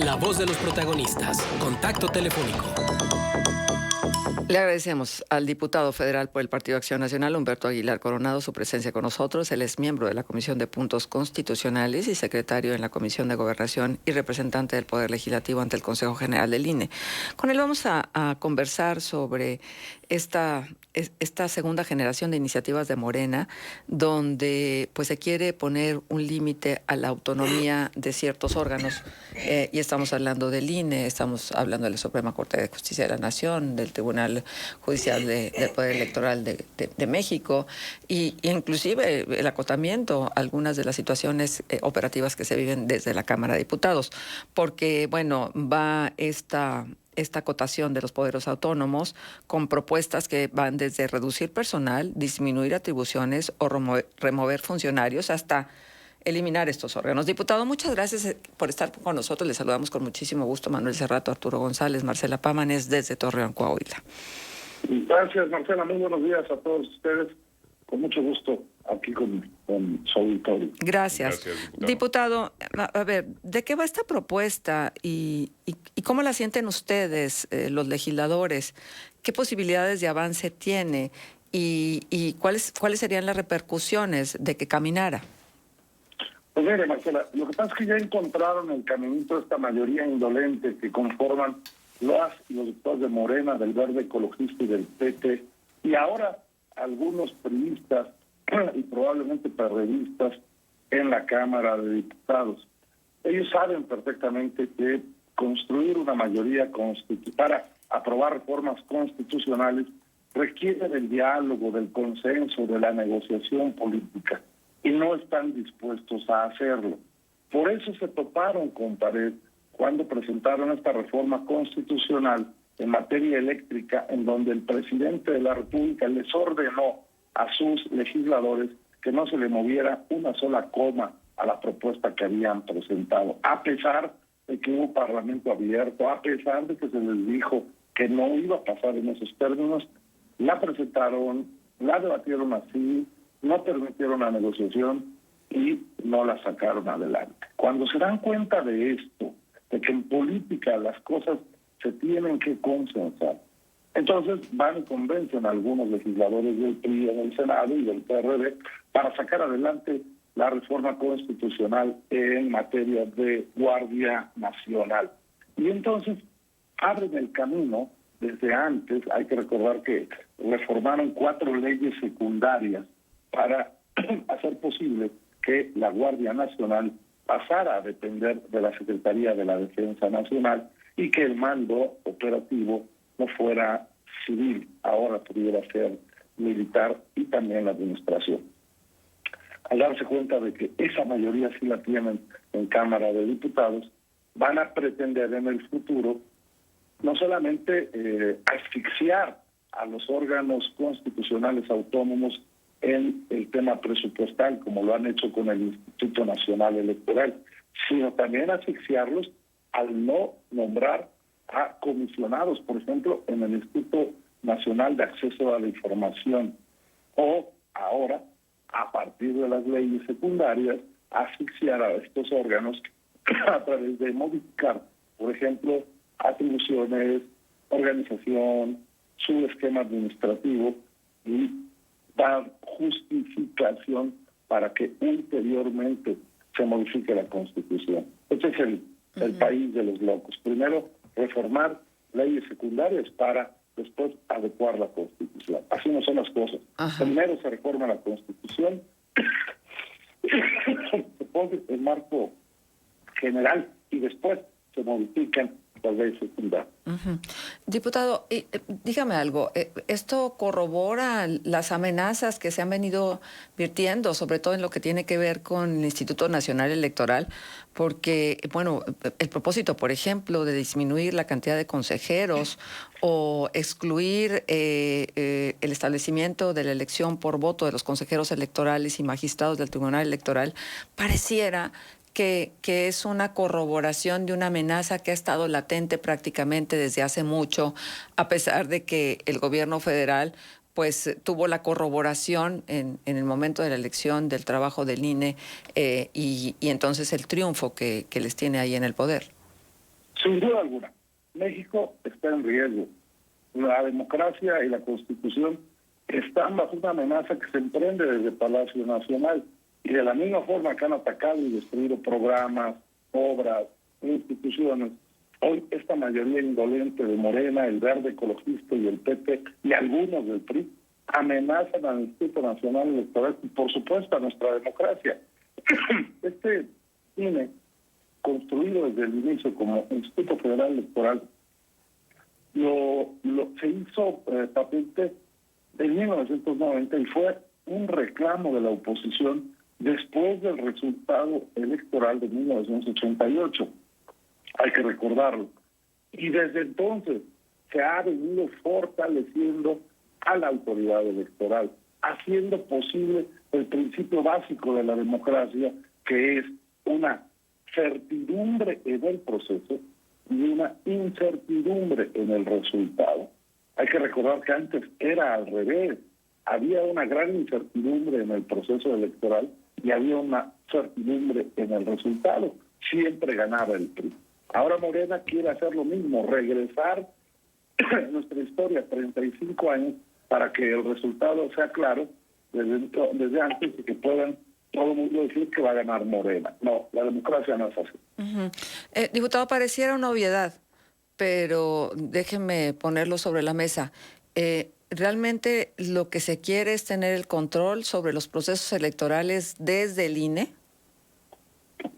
La voz de los protagonistas. Contacto telefónico. Le agradecemos al diputado federal por el Partido Acción Nacional, Humberto Aguilar Coronado, su presencia con nosotros. Él es miembro de la Comisión de Puntos Constitucionales y secretario en la Comisión de Gobernación y representante del Poder Legislativo ante el Consejo General del INE. Con él vamos a conversar sobre esta segunda generación de iniciativas de Morena, donde pues se quiere poner un límite a la autonomía de ciertos órganos. Y estamos hablando del INE, estamos hablando de la Suprema Corte de Justicia de la Nación, del Tribunal Judicial del Poder Electoral de México, y inclusive el acotamiento a algunas de las situaciones operativas que se viven desde la Cámara de Diputados, porque, bueno, va esta acotación de los poderes autónomos con propuestas que van desde reducir personal, disminuir atribuciones o remover funcionarios hasta eliminar estos órganos. Diputado, muchas gracias por estar con nosotros. Le saludamos con muchísimo gusto Manuel Cerrato, Arturo González, Marcela Pámanes, desde Torreón, Coahuila. Gracias, Marcela. Muy buenos días a todos ustedes. Con mucho gusto aquí con su auditorio. Gracias. Diputado, a ver, ¿de qué va esta propuesta y cómo la sienten ustedes, los legisladores? ¿Qué posibilidades de avance tiene y cuáles serían las repercusiones de que caminara? Pues mire, Marcela, lo que pasa es que ya encontraron el caminito esta mayoría indolente que conforman los diputados de Morena, del Verde Ecologista y del PT, y ahora algunos priistas y probablemente perredistas en la Cámara de Diputados. Ellos saben perfectamente que construir una mayoría para aprobar reformas constitucionales requiere del diálogo, del consenso, de la negociación política, y no están dispuestos a hacerlo. Por eso se toparon con pared cuando presentaron esta reforma constitucional en materia eléctrica, en donde el presidente de la República les ordenó a sus legisladores que no se le moviera una sola coma a la propuesta que habían presentado, a pesar de que hubo parlamento abierto, a pesar de que se les dijo que no iba a pasar en esos términos. La presentaron, la debatieron así, no permitieron la negociación y no la sacaron adelante. Cuando se dan cuenta de esto, de que en política las cosas se tienen que consensar, entonces van y convencen a algunos legisladores del PRI en el Senado y del PRD para sacar adelante la reforma constitucional en materia de Guardia Nacional. Y entonces abren el camino desde antes. Hay que recordar que reformaron 4 leyes secundarias para hacer posible que la Guardia Nacional pasara a depender de la Secretaría de la Defensa Nacional y que el mando operativo no fuera civil, ahora pudiera ser militar y también la administración. Al darse cuenta de que esa mayoría sí la tienen en Cámara de Diputados, van a pretender en el futuro no solamente asfixiar a los órganos constitucionales autónomos en el tema presupuestal, como lo han hecho con el Instituto Nacional Electoral, sino también asfixiarlos al no nombrar a comisionados, por ejemplo, en el Instituto Nacional de Acceso a la Información, o ahora, a partir de las leyes secundarias, asfixiar a estos órganos a través de modificar, por ejemplo, atribuciones, organización, su esquema administrativo y dar justificación para que ulteriormente se modifique la Constitución. Este es el país de los locos. Primero, reformar leyes secundarias para después adecuar la Constitución. Así no son las cosas. Ajá. Primero se reforma la Constitución, se pone el marco general y después se modifican las leyes secundarias. Diputado, dígame algo, ¿esto corrobora las amenazas que se han venido virtiendo, sobre todo en lo que tiene que ver con el Instituto Nacional Electoral? Porque, bueno, el propósito, por ejemplo, de disminuir la cantidad de consejeros o excluir el establecimiento de la elección por voto de los consejeros electorales y magistrados del Tribunal Electoral, pareciera que es una corroboración de una amenaza que ha estado latente prácticamente desde hace mucho, a pesar de que el gobierno federal pues tuvo la corroboración en el momento de la elección del trabajo del INE y entonces el triunfo que les tiene ahí en el poder. Sin duda alguna, México está en riesgo. La democracia y la Constitución están bajo una amenaza que se emprende desde Palacio Nacional. Y de la misma forma que han atacado y destruido programas, obras, instituciones, hoy esta mayoría indolente de Morena, el Verde Ecologista y el PP y algunos del PRI amenazan al Instituto Nacional Electoral y por supuesto a nuestra democracia. Este INE, construido desde el inicio como Instituto Federal Electoral, se hizo patente en 1990 y fue un reclamo de la oposición después del resultado electoral de 1988. Hay que recordarlo. Y desde entonces se ha venido fortaleciendo a la autoridad electoral, haciendo posible el principio básico de la democracia, que es una certidumbre en el proceso y una incertidumbre en el resultado. Hay que recordar que antes era al revés. Había una gran incertidumbre en el proceso electoral y había una certidumbre en el resultado. Siempre ganaba el PRI. Ahora Morena quiere hacer lo mismo, regresar nuestra historia 35 años para que el resultado sea claro desde antes y que puedan todo el mundo decir que va a ganar Morena. No, la democracia no es así. Diputado, pareciera una obviedad, pero déjenme ponerlo sobre la mesa. ¿Realmente lo que se quiere es tener el control sobre los procesos electorales desde el INE?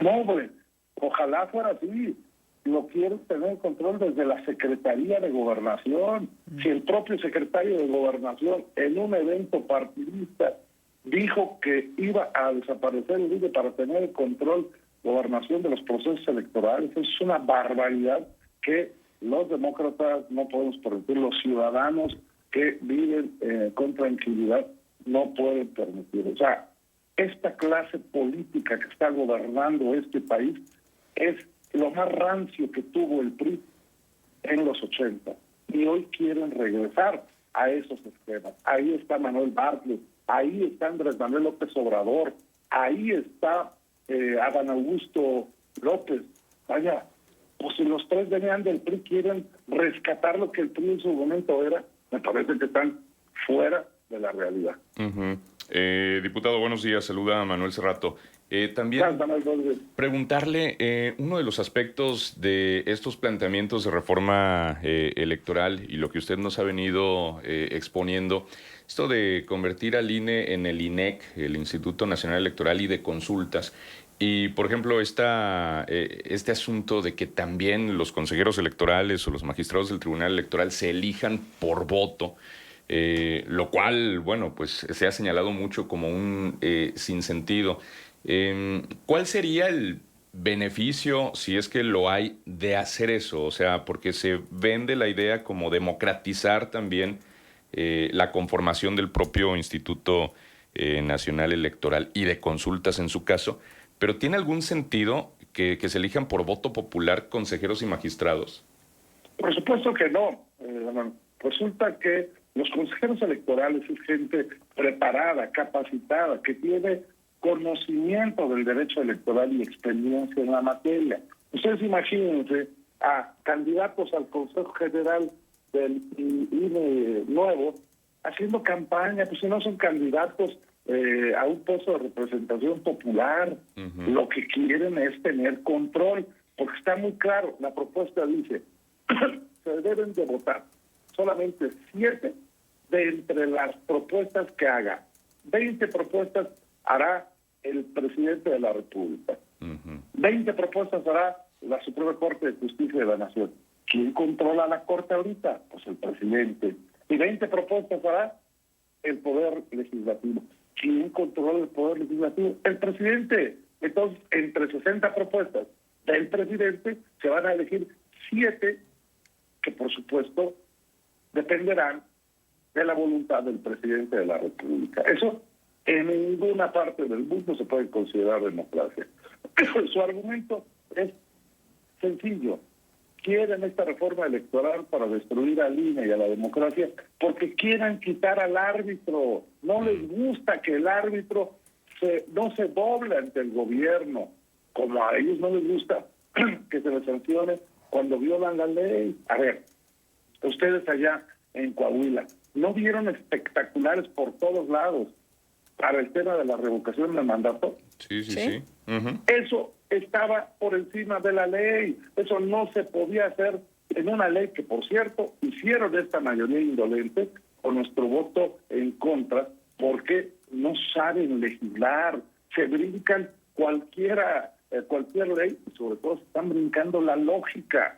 No, hombre, ojalá fuera así. Lo quieren tener control desde la Secretaría de Gobernación. Si el propio secretario de Gobernación en un evento partidista dijo que iba a desaparecer el INE para tener el control, gobernación de los procesos electorales, eso es una barbaridad que los demócratas no podemos permitir, los ciudadanos que viven con tranquilidad no pueden permitir. O sea, esta clase política que está gobernando este país es lo más rancio que tuvo el PRI en los 80 y hoy quieren regresar a esos esquemas. Ahí está Manuel Bartlett, ahí está Andrés Manuel López Obrador, ahí está Adán Augusto López. Vaya, pues si los tres venían del PRI, quieren rescatar lo que el PRI en su momento era, me parece que están fuera de la realidad. Diputado, buenos días, saluda a Manuel Cerrato. También preguntarle, uno de los aspectos de estos planteamientos de reforma electoral y lo que usted nos ha venido exponiendo, esto de convertir al INE en el INEC, el Instituto Nacional Electoral y de Consultas, y por ejemplo este asunto de que también los consejeros electorales o los magistrados del Tribunal Electoral se elijan por voto, lo cual, bueno, pues se ha señalado mucho como un sinsentido. ¿Cuál sería el beneficio, si es que lo hay, de hacer eso? O sea, porque se vende la idea como democratizar también la conformación del propio Instituto Nacional Electoral y de Consultas en su caso, pero ¿tiene algún sentido que se elijan por voto popular consejeros y magistrados? Por supuesto que no. Resulta que los consejeros electorales es gente preparada, capacitada, que tiene conocimiento del derecho electoral y experiencia en la materia. Ustedes imagínense a candidatos al Consejo General del INE nuevo haciendo campaña, pues si no son candidatos a un puesto de representación popular. Lo que quieren es tener control, porque está muy claro, la propuesta dice, se deben de votar solamente 7 de entre las propuestas que haga. 20 propuestas hará el presidente de la República. 20 propuestas hará la Suprema Corte de Justicia de la Nación. ¿Quién controla la Corte ahorita? Pues el presidente. Y 20 propuestas hará el Poder Legislativo. ¿Quién controla el Poder Legislativo? El presidente. Entonces, entre 60 propuestas del presidente, se van a elegir 7 que, por supuesto, dependerán de la voluntad del presidente de la República. Eso en ninguna parte del mundo se puede considerar democracia. Su argumento es sencillo. Quieren esta reforma electoral para destruir al INE y a la democracia porque quieren quitar al árbitro. No les gusta que el árbitro no se doble ante el gobierno, como a ellos no les gusta que se les sancione cuando violan la ley. A ver, ustedes allá en Coahuila, ¿no vieron espectaculares por todos lados para el tema de la revocación del mandato? Sí. Ujú. Eso estaba por encima de la ley. Eso no se podía hacer en una ley que, por cierto, hicieron esta mayoría indolente con nuestro voto en contra, porque no saben legislar, se brincan cualquier ley y sobre todo se están brincando la lógica.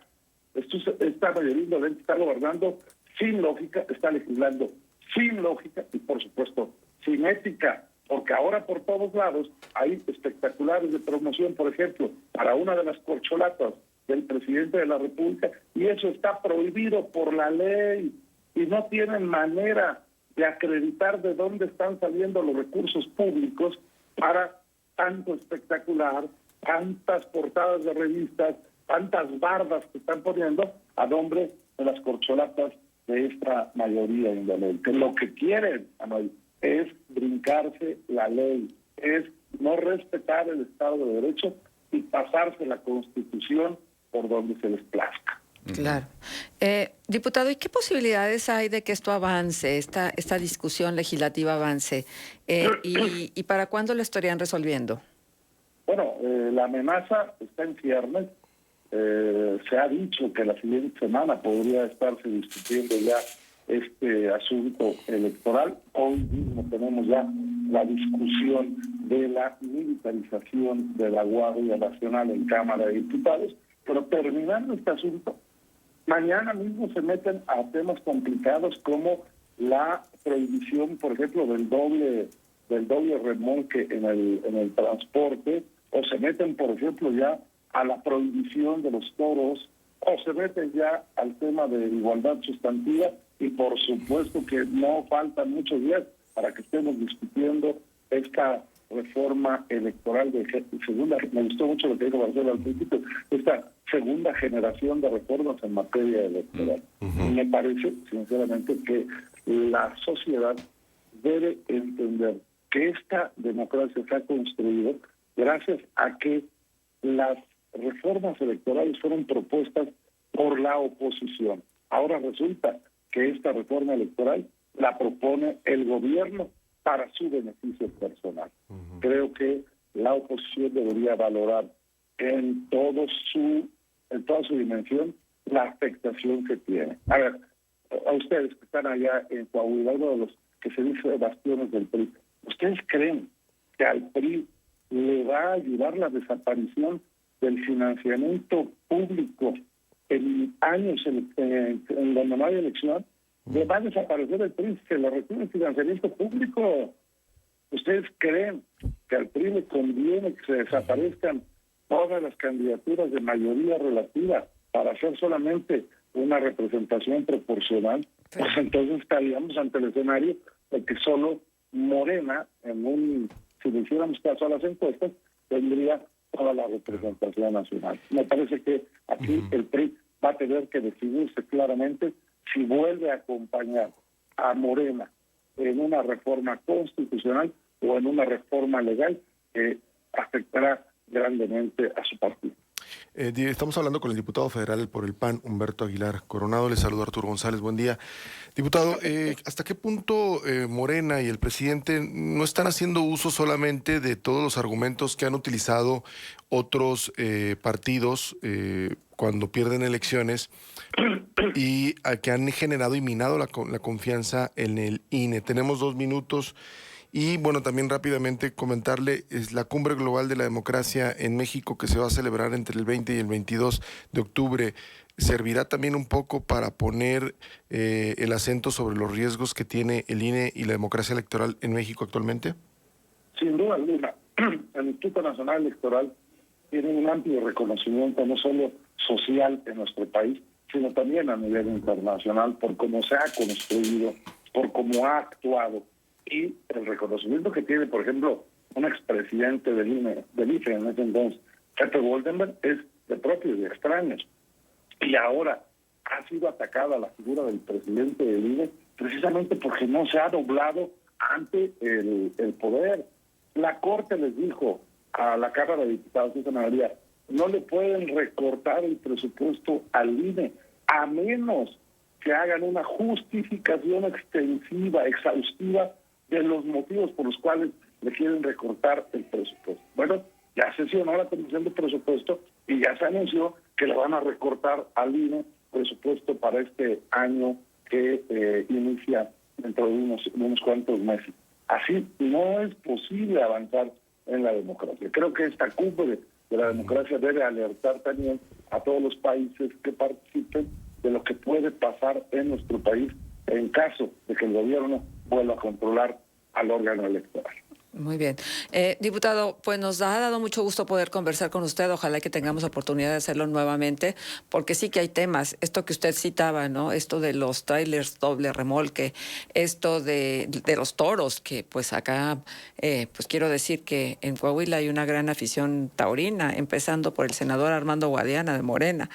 Esta mayoría indolente está gobernando sin lógica, está legislando sin lógica y, por supuesto, sin ética, porque ahora por todos lados hay espectaculares de promoción, por ejemplo, para una de las corcholatas del presidente de la República, y eso está prohibido por la ley, y no tienen manera de acreditar de dónde están saliendo los recursos públicos para tanto espectacular, tantas portadas de revistas, tantas bardas que están poniendo a nombre de las corcholatas de esta mayoría indolente. Lo que quieren, Manuel, es brincarse la ley, es no respetar el Estado de Derecho y pasarse la Constitución por donde se les plazca. Claro. Diputado, ¿y qué posibilidades hay de que esto avance, esta discusión legislativa avance? ¿Y para cuándo lo estarían resolviendo? Bueno, la amenaza está en ciernes. Se ha dicho que la siguiente semana podría estarse discutiendo ya este asunto electoral. Hoy mismo tenemos ya la discusión de la militarización de la Guardia Nacional en Cámara de Diputados, pero terminando este asunto, mañana mismo se meten a temas complicados como la prohibición, por ejemplo, del doble remolque en el transporte, o se meten, por ejemplo, ya a la prohibición de los toros, o se meten ya al tema de igualdad sustantiva, y por supuesto que no faltan muchos días para que estemos discutiendo esta reforma electoral de segunda. Me gustó mucho lo que dijo Marcelo al principio, esta segunda generación de reformas en materia electoral. Y me parece, sinceramente, que la sociedad debe entender que esta democracia se ha construido gracias a que las reformas electorales fueron propuestas por la oposición. Ahora resulta que esta reforma electoral la propone el gobierno para su beneficio personal. Creo que la oposición debería valorar en toda su dimensión la afectación que tiene. A ver, a ustedes que están allá en Coahuila, uno de los que se dice bastiones del PRI, ¿ustedes creen que al PRI le va a ayudar la desaparición del financiamiento público en años en donde no hay elección? Le va a desaparecer el PRI, se le recibe el financiamiento público. ¿Ustedes creen que al PRI le conviene que se desaparezcan todas las candidaturas de mayoría relativa para hacer solamente una representación proporcional? Pues entonces estaríamos ante el escenario de que solo Morena, si le hiciéramos caso a las encuestas, tendría toda la representación nacional. Me parece que aquí el PRI va a tener que decidirse claramente si vuelve a acompañar a Morena en una reforma constitucional o en una reforma legal que afectará grandemente a su partido. Estamos hablando con el diputado federal por el PAN, Humberto Aguilar Coronado. Le saludo Arturo González. Buen día. Diputado, ¿hasta qué punto Morena y el presidente no están haciendo uso solamente de todos los argumentos que han utilizado otros partidos cuando pierden elecciones y que han generado y minado la confianza en el INE? Tenemos 2 minutos. Y bueno, también rápidamente comentarle, es la Cumbre Global de la Democracia en México que se va a celebrar entre el 20 y el 22 de octubre. ¿Servirá también un poco para poner el acento sobre los riesgos que tiene el INE y la democracia electoral en México actualmente? Sin duda alguna, el Instituto Nacional Electoral tiene un amplio reconocimiento no solo social en nuestro país, sino también a nivel internacional por cómo se ha construido, por cómo ha actuado. Y el reconocimiento que tiene, por ejemplo, un expresidente del IFE en ese entonces, Pepe Goldenberg, es de propios y extraños. Y ahora ha sido atacada la figura del presidente del INE precisamente porque no se ha doblado ante el poder. La Corte les dijo a la Cámara de Diputados, esa mayoría, no le pueden recortar el presupuesto al INE, a menos que hagan una justificación extensiva, exhaustiva, de los motivos por los cuales le quieren recortar el presupuesto. Bueno, ya sesionó la Comisión de Presupuesto y ya se anunció que le van a recortar al INE presupuesto para este año que inicia dentro de unos cuantos meses. Así no es posible avanzar en la democracia. Creo que esta cumbre de la democracia debe alertar también a todos los países que participen de lo que puede pasar en nuestro país en caso de que el gobierno vuelva a controlar al órgano electoral. Muy bien. Diputado, pues nos ha dado mucho gusto poder conversar con usted. Ojalá que tengamos oportunidad de hacerlo nuevamente, porque sí que hay temas. Esto que usted citaba, ¿no? Esto de los trailers doble remolque, esto de los toros, que pues acá, pues quiero decir que en Coahuila hay una gran afición taurina, empezando por el senador Armando Guadiana de Morena.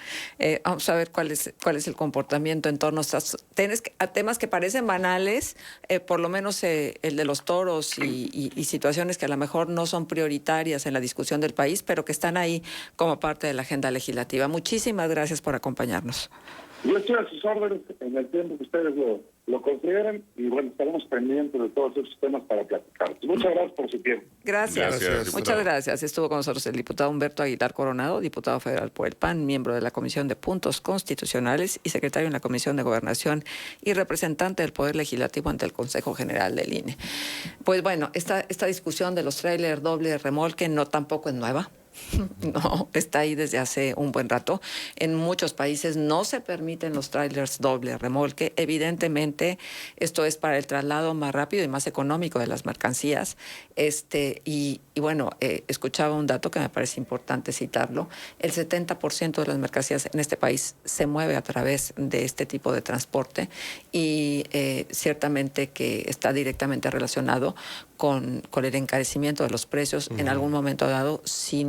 Vamos a ver cuál es el comportamiento en torno a temas que parecen banales, por lo menos el de los toros y situaciones que a lo mejor no son prioritarias en la discusión del país, pero que están ahí como parte de la agenda legislativa. Muchísimas gracias por acompañarnos. Yo estoy a sus órdenes en el tiempo que ustedes lo consideren y bueno, estaremos pendientes de todos esos temas para platicar. Muchas gracias por su tiempo. Gracias. Gracias, Muchas gracias. Estuvo con nosotros el diputado Humberto Aguilar Coronado, diputado federal por el PAN, miembro de la Comisión de Puntos Constitucionales y secretario en la Comisión de Gobernación y representante del Poder Legislativo ante el Consejo General del INE. Pues bueno, esta discusión de los trailers doble remolque no tampoco es nueva. No, está ahí desde hace un buen rato. En muchos países no se permiten los trailers doble remolque. Evidentemente, esto es para el traslado más rápido y más económico de las mercancías. Y bueno, escuchaba un dato que me parece importante citarlo. El 70% de las mercancías en este país se mueve a través de este tipo de transporte y ciertamente que está directamente relacionado con el encarecimiento de los precios en algún momento dado, si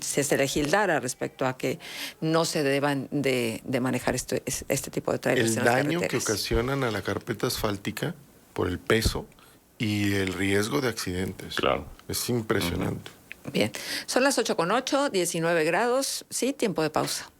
se legislara respecto a que no se deban de manejar este tipo de trailers en las El daño que carreteras. ocasionan a la carpeta asfáltica por el peso y el riesgo de accidentes. Claro. Es impresionante. Bien, son las 8:08, 19 grados, sí, tiempo de pausa.